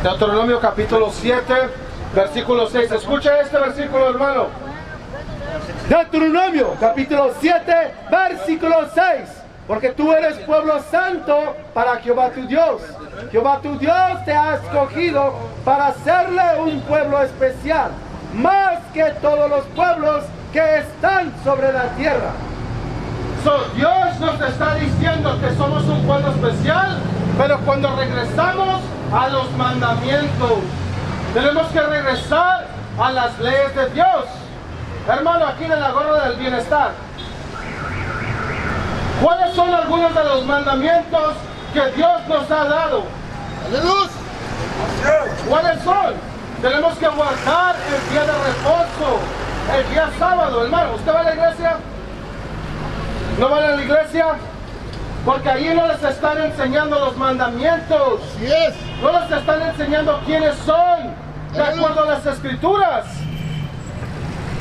Deuteronomio capítulo 7, versículo 6. Escucha este versículo, hermano. Deuteronomio capítulo 7, versículo 6. Porque tú eres pueblo santo para Jehová tu Dios. Jehová tu Dios te ha escogido para hacerle un pueblo especial, más que todos los pueblos que están sobre la tierra. Dios nos está diciendo que somos un pueblo especial, pero cuando regresamos a los mandamientos, tenemos que regresar a las leyes de Dios. Hermano, aquí en la gorra del bienestar, ¿cuáles son algunos de los mandamientos que Dios nos ha dado? ¡Aleluya! ¿Cuáles son? Tenemos que guardar el día de reposo, el día sábado, hermano. ¿Usted va a la iglesia? ¿No van a la iglesia? Porque allí no les están enseñando los mandamientos. Así es. No les están enseñando quiénes son, de acuerdo a las escrituras.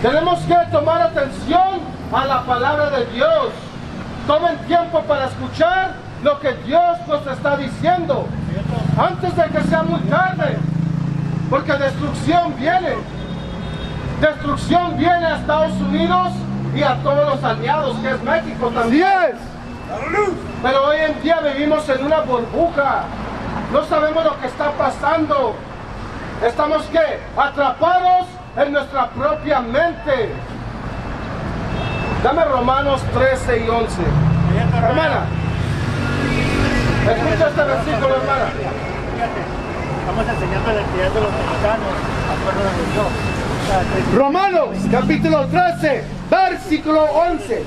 Tenemos que tomar atención a la palabra de Dios. Tomen tiempo para escuchar lo que Dios nos está diciendo, antes de que sea muy tarde. Porque destrucción viene. Destrucción viene a Estados Unidos y a todos los aliados, que es México también. Así es. Pero hoy en día vivimos en una burbuja. No sabemos lo que está pasando. Estamos ¿qué? Atrapados en nuestra propia mente. Dame Romanos 13 y 11. Hermana, escucha este versículo, hermana. Estamos enseñando la actividad de los mexicanos, acuerdo de Dios. Romanos capítulo 13, versículo 11.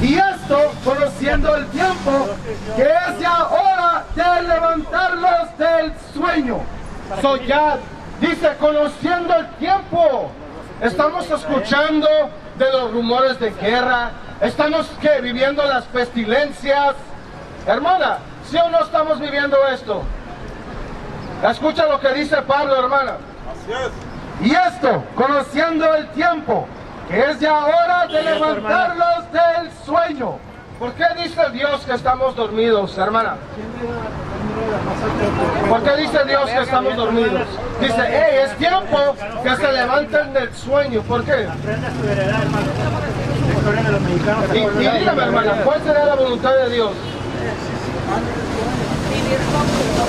Y esto conociendo el tiempo, que es ya hora de levantarlos del sueño. Ya dice, conociendo el tiempo. Estamos escuchando de los rumores de guerra. Estamos ¿qué? Viviendo las pestilencias. Hermana, ¿sí o no estamos viviendo esto? Escucha lo que dice Pablo, hermana. Así es. Y esto conociendo el tiempo, que es ya hora de levantarlos del sueño. ¿Por qué dice Dios que estamos dormidos, hermana? ¿Por qué dice Dios que estamos dormidos? Dice, hey, es tiempo que se levanten del sueño. ¿Por qué? Aprende su heredad, hermano. La historia de los mexicanos. Y dígame, hermana, ¿cuál será la voluntad de Dios? Vivir como el Señor.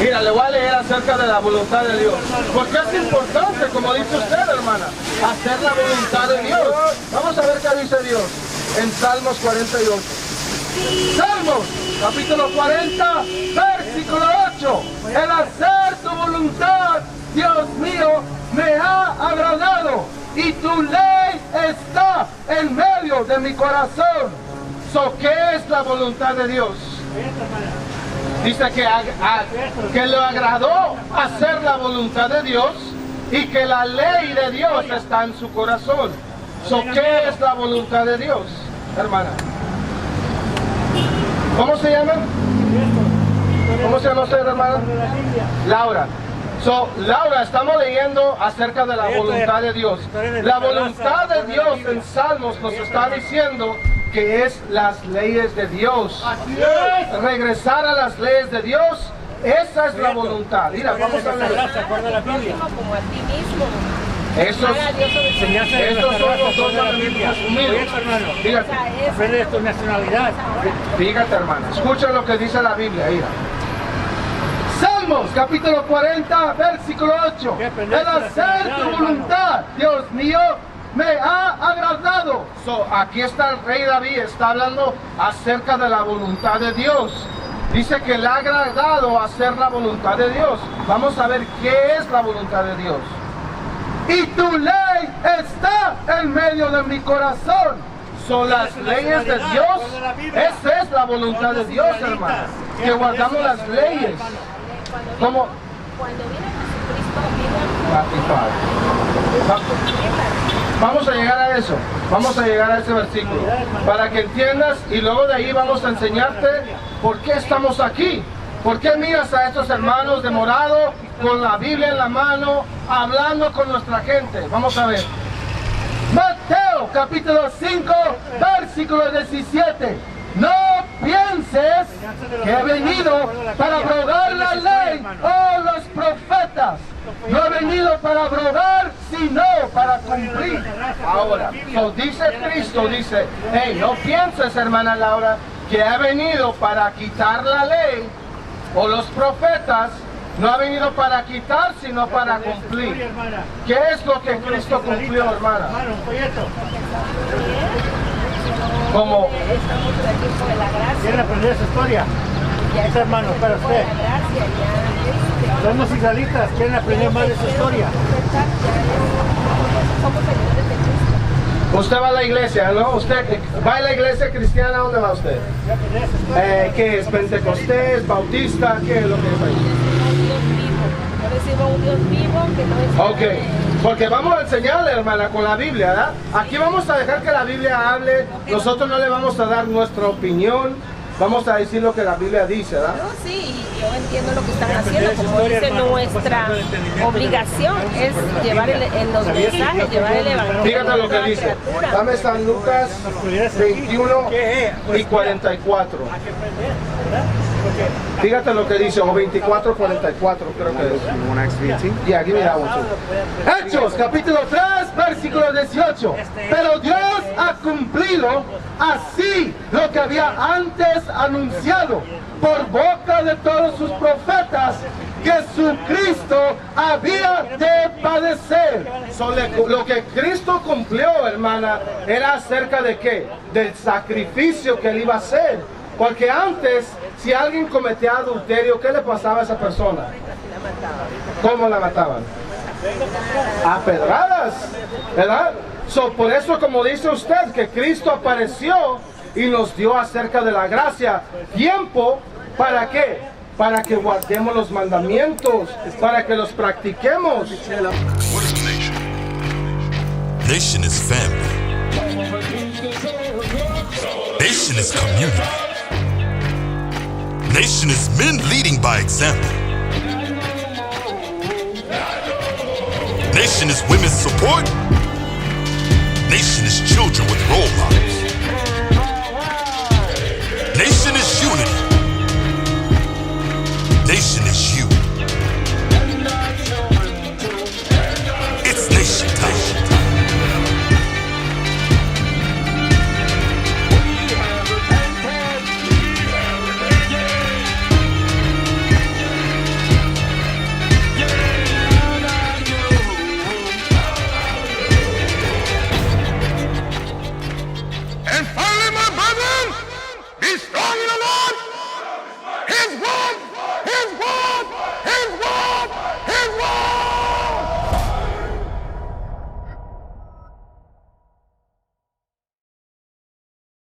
Mira, le voy a leer acerca de la voluntad de Dios. Porque es importante, como dice usted, hermana, hacer la voluntad de Dios. Vamos a ver qué dice Dios en Salmos 48. Salmos, capítulo 40, versículo 8. El hacer tu voluntad, Dios mío, me ha agradado, y tu ley está en medio de mi corazón. ¿Qué es la voluntad de Dios? Dice que le agradó hacer la voluntad de Dios y que la ley de Dios está en su corazón. ¿Qué es la voluntad de Dios, hermana? ¿Cómo se llama? ¿Cómo se llama usted, hermana? Laura. Laura, estamos leyendo acerca de la voluntad de Dios. La voluntad de Dios en Salmos nos está diciendo que es las leyes de Dios. Regresar a las leyes de Dios, esa es la voluntad. Mira, vamos a leer. Como a ti mismo. Estos son los dos mandamientos unidos. Fíjate. Aprende de tu nacionalidad. Fíjate, hermano. Escucha lo que dice la Biblia. Mira. Salmos capítulo 40, versículo 8. El hacer tu voluntad, Dios mío, me ha agradado. Aquí está el rey David, está hablando acerca de la voluntad de Dios. Dice que le ha agradado hacer la voluntad de Dios. Vamos a ver qué es la voluntad de Dios. Y tu ley está en medio de mi corazón. Son las leyes de Dios. Esa es la voluntad de Dios, hermano. Que guardamos las leyes. Como Cuando viene Jesucristo, vamos a llegar a eso, vamos a llegar a ese versículo para que entiendas, y luego de ahí vamos a enseñarte por qué estamos aquí. ¿Por qué miras a estos hermanos de morado con la Biblia en la mano hablando con nuestra gente? Vamos a ver. Mateo capítulo 5, versículo 17. No pienses que he venido para abrogar la ley o los profetas. No he venido para abrogar, sino para cumplir. Ahora, dice Cristo, dice, hey, no pienses, hermana Laura, que he venido para quitar la ley o los profetas. No ha venido para quitar, sino para cumplir. ¿Qué es lo que Cristo cumplió, hermana? Como ¿Quieren aprender esa historia? Mis hermanos, para usted. Somos israelitas, ¿quieren aprender más de esa historia? usted va a la iglesia, ¿no? ¿Usted va a la iglesia cristiana? ¿Dónde va usted? ¿Qué es? ¿Pentecostés? ¿Bautista? ¿Qué es lo que es ahí? Yo recibo un Dios vivo que no es... Ok, porque vamos a enseñarle, hermana, con la Biblia, ¿verdad? Aquí vamos a dejar que la Biblia hable, nosotros no le vamos a dar nuestra opinión, vamos a decir lo que la Biblia dice, ¿verdad? No, sí, yo entiendo lo que están haciendo, como dice nuestra obligación es llevar en los mensajes, llevar el evangelio. Fíjate lo que dice, dame San Lucas 21 y 44. Fíjate lo que dice, o 24, 44, creo que es. Yeah, give me that one too. Hechos, capítulo 3, versículo 18. Pero Dios ha cumplido así lo que había antes anunciado por boca de todos sus profetas, que Jesucristo había de padecer. Lo que Cristo cumplió, hermana, era acerca de qué? Del sacrificio que él iba a hacer. Porque antes, si alguien cometía adulterio, ¿qué le pasaba a esa persona? ¿Cómo la mataban? A pedradas, ¿verdad? Por eso, como dice usted, que Cristo apareció y nos dio acerca de la gracia tiempo, ¿para qué? Para que guardemos los mandamientos, para que los practiquemos. What is a nation? Nation is family. Nation is community. Nation is men leading by example. Nation is women's support. Nation is children with role models. Nation is unity.